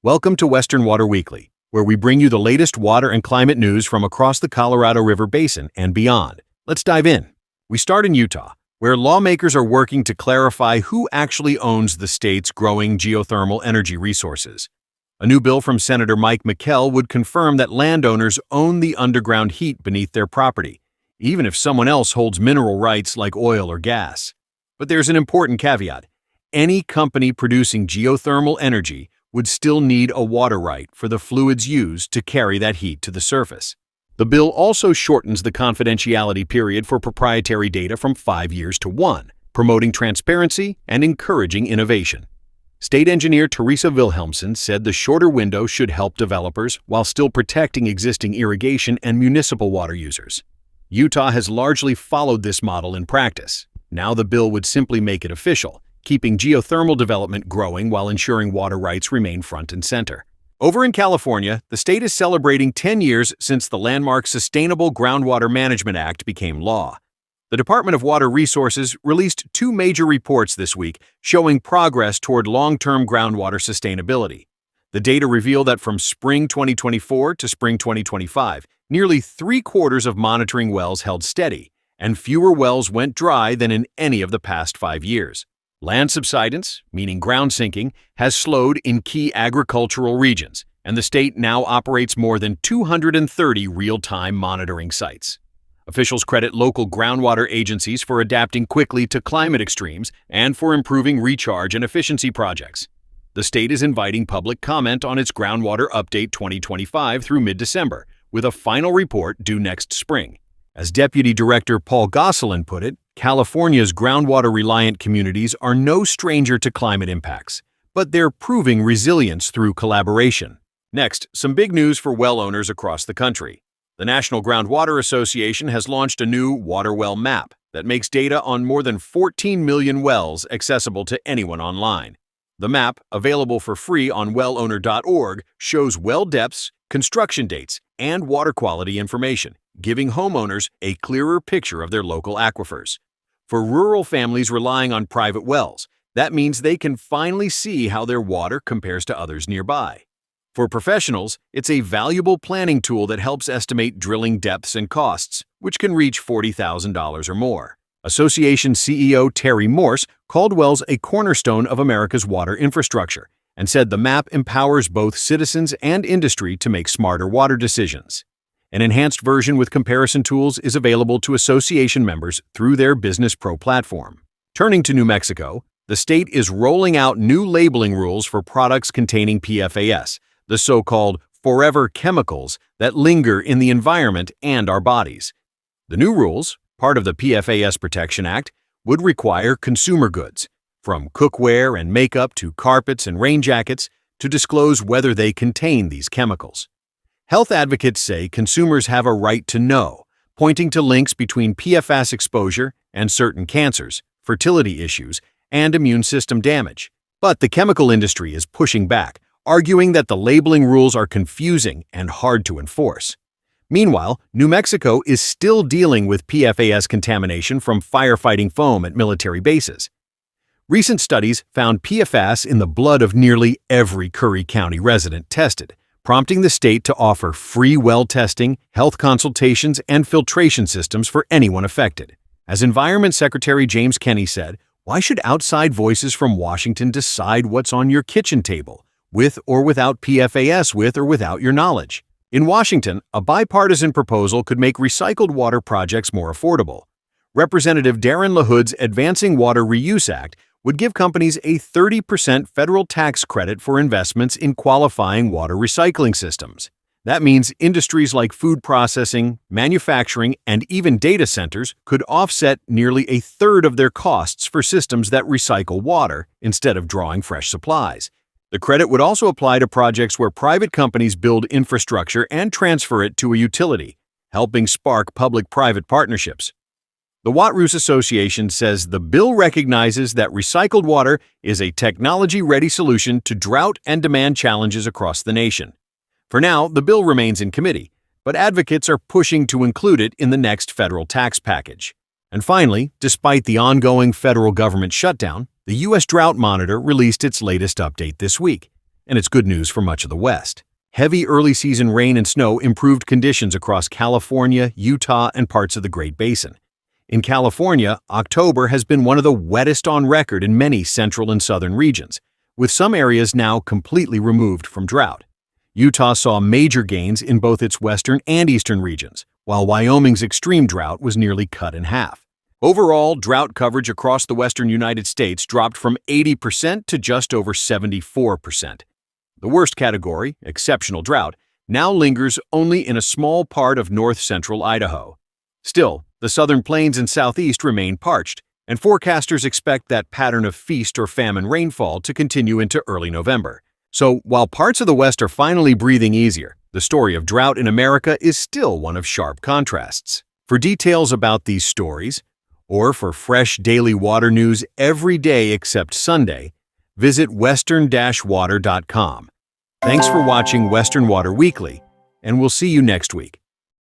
Welcome to Western Water Weekly, where we bring you the latest water and climate news from across the Colorado River Basin and beyond. Let's dive in. We start in Utah, where lawmakers are working to clarify who actually owns the state's growing geothermal energy resources. A new bill from Senator Mike McKell would confirm that landowners own the underground heat beneath their property, even if someone else holds mineral rights like oil or gas. But there's an important caveat. Any company producing geothermal energy would still need a water right for the fluids used to carry that heat to the surface. The bill also shortens the confidentiality period for proprietary data from 5 years to 1, promoting transparency and encouraging innovation. State engineer Teresa Wilhelmsen said the shorter window should help developers while still protecting existing irrigation and municipal water users. Utah has largely followed this model in practice. Now the bill would simply make it official, keeping geothermal development growing while ensuring water rights remain front and center. Over in California, the state is celebrating 10 years since the landmark Sustainable Groundwater Management Act became law. The Department of Water Resources released 2 major reports this week showing progress toward long-term groundwater sustainability. The data reveal that from spring 2024 to spring 2025, nearly 3/4 of monitoring wells held steady, and fewer wells went dry than in any of the past 5 years. Land subsidence, meaning ground sinking, has slowed in key agricultural regions, and the state now operates more than 230 real-time monitoring sites. Officials credit local groundwater agencies for adapting quickly to climate extremes and for improving recharge and efficiency projects. The state is inviting public comment on its Groundwater Update 2025 through mid-December, with a final report due next spring. As Deputy Director Paul Gosselin put it, California's groundwater-reliant communities are no stranger to climate impacts, but they're proving resilience through collaboration. Next, some big news for well owners across the country. The National Groundwater Association has launched a new water well map that makes data on more than 14 million wells accessible to anyone online. The map, available for free on wellowner.org, shows well depths, construction dates, and water quality information, giving homeowners a clearer picture of their local aquifers. For rural families relying on private wells, that means they can finally see how their water compares to others nearby. For professionals, it's a valuable planning tool that helps estimate drilling depths and costs, which can reach $40,000 or more. Association CEO Terry Morse called wells a cornerstone of America's water infrastructure and said the map empowers both citizens and industry to make smarter water decisions. An enhanced version with comparison tools is available to association members through their Business Pro platform. Turning to New Mexico, the state is rolling out new labeling rules for products containing PFAS, the so-called forever chemicals that linger in the environment and our bodies. The new rules, part of the PFAS Protection Act, would require consumer goods, from cookware and makeup to carpets and rain jackets, to disclose whether they contain these chemicals. Health advocates say consumers have a right to know, pointing to links between PFAS exposure and certain cancers, fertility issues, and immune system damage. But the chemical industry is pushing back, arguing that the labeling rules are confusing and hard to enforce. Meanwhile, New Mexico is still dealing with PFAS contamination from firefighting foam at military bases. Recent studies found PFAS in the blood of nearly every Curry County resident tested, prompting the state to offer free well testing, health consultations, and filtration systems for anyone affected. As Environment Secretary James Kenney said, "Why should outside voices from Washington decide what's on your kitchen table, with or without PFAS, with or without your knowledge?" In Washington, a bipartisan proposal could make recycled water projects more affordable. Representative Darren LaHood's Advancing Water Reuse Act would give companies a 30% federal tax credit for investments in qualifying water recycling systems. That means industries like food processing, manufacturing, and even data centers could offset nearly a third of their costs for systems that recycle water instead of drawing fresh supplies. The credit would also apply to projects where private companies build infrastructure and transfer it to a utility, helping spark public-private partnerships. The Watrous Association says the bill recognizes that recycled water is a technology-ready solution to drought and demand challenges across the nation. For now, the bill remains in committee, but advocates are pushing to include it in the next federal tax package. And finally, despite the ongoing federal government shutdown, the U.S. Drought Monitor released its latest update this week. and it's good news for much of the West. Heavy early-season rain and snow improved conditions across California, Utah, and parts of the Great Basin. In California, October has been one of the wettest on record in many central and southern regions, with some areas now completely removed from drought. Utah saw major gains in both its western and eastern regions, while Wyoming's extreme drought was nearly cut in half. Overall, drought coverage across the western United States dropped from 80% to just over 74%. The worst category, exceptional drought, now lingers only in a small part of north-central Idaho. Still, the southern plains and southeast remain parched, and forecasters expect that pattern of feast or famine rainfall to continue into early November. So, while parts of the West are finally breathing easier, the story of drought in America is still one of sharp contrasts. For details about these stories, or for fresh daily water news every day except Sunday, visit western-water.com. Thanks for watching Western Water Weekly, and we'll see you next week.